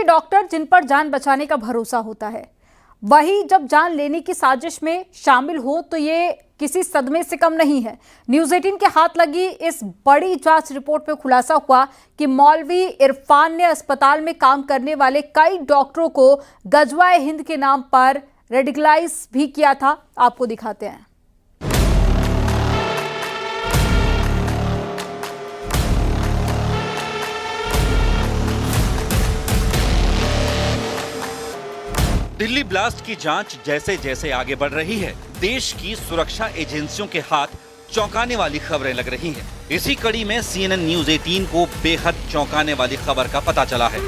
के डॉक्टर जिन पर जान बचाने का भरोसा होता है, वही जब जान लेने की साजिश में शामिल हो तो ये किसी सदमे से कम नहीं है। न्यूज़ 18 के हाथ लगी इस बड़ी जांच रिपोर्ट में खुलासा हुआ कि मौलवी इरफान ने अस्पताल में काम करने वाले कई डॉक्टरों को गजवाए हिंद के नाम पर रेडिकलाइज भी किया था। आपको दिखाते हैं। दिल्ली ब्लास्ट की जांच जैसे जैसे आगे बढ़ रही है, देश की सुरक्षा एजेंसियों के हाथ चौंकाने वाली खबरें लग रही हैं। इसी कड़ी में CNN न्यूज़ 18 को बेहद चौंकाने वाली खबर का पता चला है।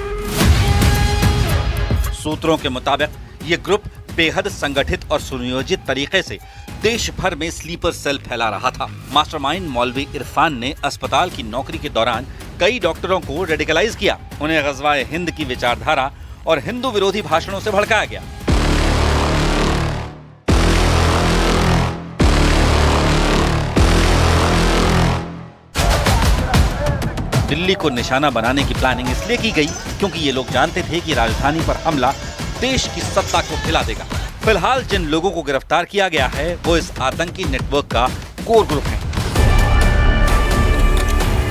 सूत्रों के मुताबिक ये ग्रुप बेहद संगठित और सुनियोजित तरीके से देश भर में स्लीपर सेल फैला रहा था। मास्टरमाइंड मौलवी इरफान ने अस्पताल की नौकरी के दौरान कई डॉक्टरों को रेडिकलाइज किया। उन्हें गज़वाए हिंद की विचारधारा और हिंदू विरोधी भाषणों से भड़काया गया। दिल्ली को निशाना बनाने की प्लानिंग इसलिए की गई क्योंकि ये लोग जानते थे कि राजधानी पर हमला देश की सत्ता को हिला देगा। फिलहाल जिन लोगों को गिरफ्तार किया गया है वो इस आतंकी नेटवर्क का कोर ग्रुप है।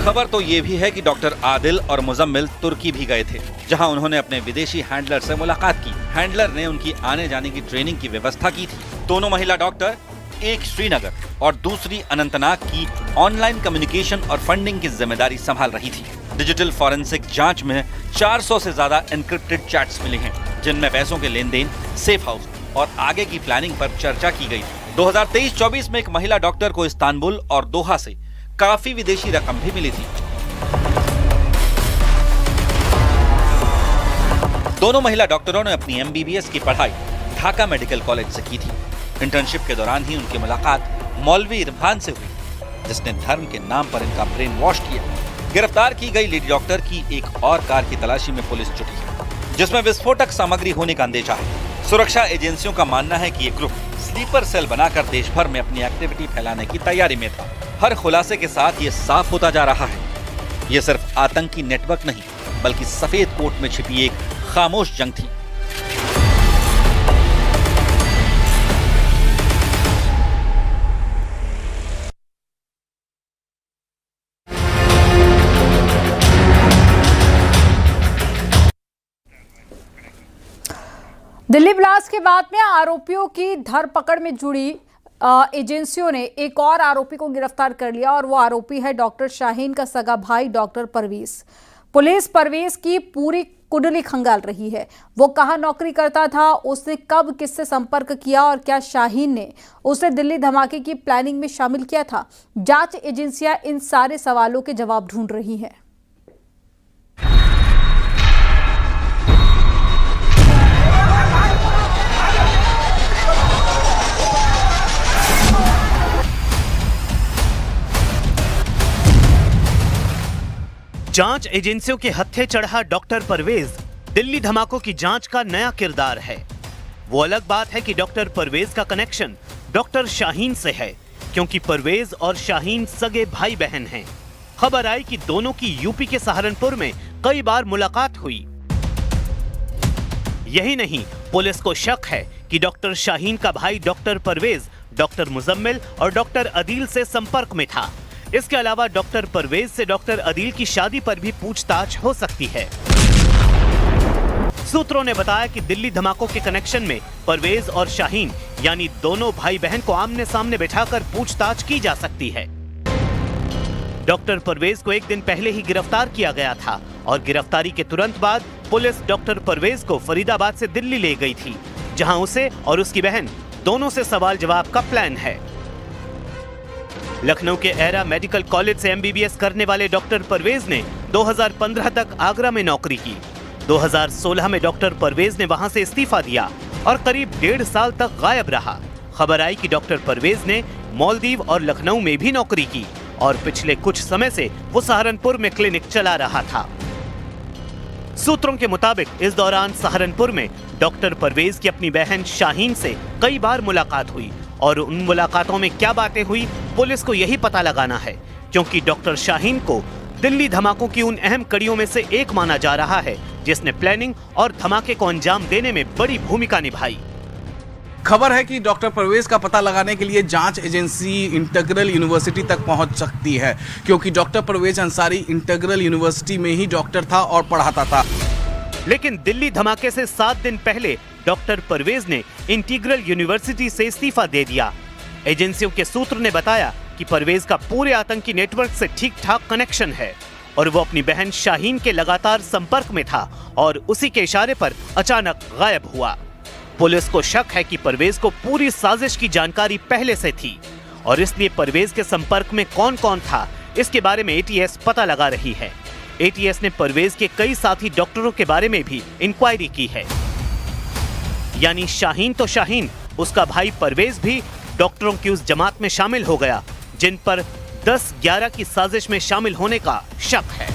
खबर तो ये भी है कि डॉक्टर आदिल और मुजम्मिल तुर्की भी गए थे, जहां उन्होंने अपने विदेशी हैंडलर से मुलाकात की। हैंडलर ने उनकी आने जाने की ट्रेनिंग की व्यवस्था की थी। दोनों महिला डॉक्टर, एक श्रीनगर और दूसरी अनंतनाग की ऑनलाइन कम्युनिकेशन और फंडिंग की जिम्मेदारी संभाल रही थी। डिजिटल फॉरेंसिक जांच में 400 से ज्यादा एन्क्रिप्टेड चैट्स मिले हैं, जिनमें पैसों के लेन देन, सेफ हाउस और आगे की प्लानिंग पर चर्चा की गई थी। 2023-24 में एक महिला डॉक्टर को इस्तांबुल और दोहा से काफी विदेशी रकम भी मिली थी। दोनों महिला डॉक्टरों ने अपनी MBBS की पढ़ाई ढाका मेडिकल कॉलेज से की थी। इंटर्नशिप के दौरान ही उनकी मुलाकात मौलवी इरफान से हुई, जिसने धर्म के नाम पर इनका ब्रेन वॉश किया। गिरफ्तार की गई लेडी डॉक्टर की एक और कार की तलाशी में पुलिस जुटी है, जिसमें विस्फोटक सामग्री होने का अंदेशा है। सुरक्षा एजेंसियों का मानना है कि ये ग्रुप स्लीपर सेल बनाकर देश भर में अपनी एक्टिविटी फैलाने की तैयारी में था। हर खुलासे के साथ ये साफ होता जा रहा है, ये सिर्फ आतंकी नेटवर्क नहीं बल्कि सफेद कोट में छिपी एक खामोश जंग थी। दिल्ली ब्लास्ट के बाद में आरोपियों की धरपकड़ में जुड़ी एजेंसियों ने एक और आरोपी को गिरफ्तार कर लिया और वो आरोपी है डॉक्टर शाहीन का सगा भाई डॉक्टर परवेज। पुलिस परवेज की पूरी कुंडली खंगाल रही है। वो कहां नौकरी करता था, उसने कब किससे संपर्क किया और क्या शाहीन ने उसे दिल्ली धमाके की प्लानिंग में शामिल किया था। जांच एजेंसियां इन सारे सवालों के जवाब ढूंढ रही हैं। जांच एजेंसियों के हत्थे चढ़ा डॉक्टर परवेज दिल्ली धमाकों की जांच का नया किरदार है। वो अलग बात है कि डॉक्टर परवेज का कनेक्शन डॉक्टर शाहीन से है, क्योंकि परवेज और शाहीन सगे भाई बहन हैं। खबर आई कि दोनों की यूपी के सहारनपुर में कई बार मुलाकात हुई। यही नहीं, पुलिस को शक है कि डॉक्टर शाहीन का भाई डॉक्टर परवेज डॉक्टर मुजम्मिल और डॉक्टर अदील से संपर्क में था। इसके अलावा डॉक्टर परवेज से डॉक्टर अदील की शादी पर भी पूछताछ हो सकती है। सूत्रों ने बताया कि दिल्ली धमाकों के कनेक्शन में परवेज और शाहीन यानी दोनों भाई बहन को आमने सामने बिठाकर पूछताछ की जा सकती है। डॉक्टर परवेज को एक दिन पहले ही गिरफ्तार किया गया था और गिरफ्तारी के तुरंत बाद पुलिस डॉक्टर परवेज को फरीदाबाद से दिल्ली ले गई थी, जहां उसे और उसकी बहन दोनों से सवाल जवाब का प्लान है। लखनऊ के एरा मेडिकल कॉलेज से MBBS करने वाले डॉक्टर परवेज ने 2015 तक आगरा में नौकरी की। 2016 में डॉक्टर परवेज ने वहां से इस्तीफा दिया और करीब 1.5 साल तक गायब रहा। खबर आई कि डॉक्टर परवेज ने मालदीव और लखनऊ में भी नौकरी की और पिछले कुछ समय से वो सहारनपुर में क्लिनिक चला रहा था। सूत्रों के मुताबिक इस दौरान सहारनपुर में डॉक्टर परवेज की अपनी बहन शाहीन से कई बार मुलाकात हुई और उन मुलाकातों में क्या बातें हुई पुलिस को यही पता लगाना है, क्योंकि डॉक्टर शाहीन को दिल्ली धमाकों की उन अहम कड़ियों में से एक माना जा रहा है जिसने प्लानिंग और धमाके को अंजाम देने में बड़ी भूमिका निभाई। खबर है कि डॉक्टर परवेज का पता लगाने के लिए जांच एजेंसी इंटीग्रल यूनिवर्सिटी तक पहुंच सकती है, क्योंकि doctor Parvez Ansari integral university में ही डॉक्टर था और पढ़ाता था। लेकिन दिल्ली धमाके से 7 दिन पहले डॉक्टर परवेज ने इंटीग्रल यूनिवर्सिटी से इस्तीफा दे दिया। एजेंसियों के सूत्र ने बताया कि परवेज का पूरे आतंकी नेटवर्क से ठीक-ठाक कनेक्शन है और वो अपनी बहन शाहीन के लगातार संपर्क में था और उसी के इशारे पर अचानक गायब हुआ। पुलिस को शक है कि परवेज को पूरी साजिश की जानकारी पहले से थी और इसलिए परवेज के संपर्क में कौन-कौन था, इसके बारे में एटीएस पता लगा रही है। एटीएस ने परवेज के कई साथी डॉक्टरों के बारे में भी इंक्वायरी की है। यानी शाहीन तो शाहीन, उसका भाई परवेज भी डॉक्टरों की उस जमात में शामिल हो गया जिन पर 10-11 की साजिश में शामिल होने का शक है।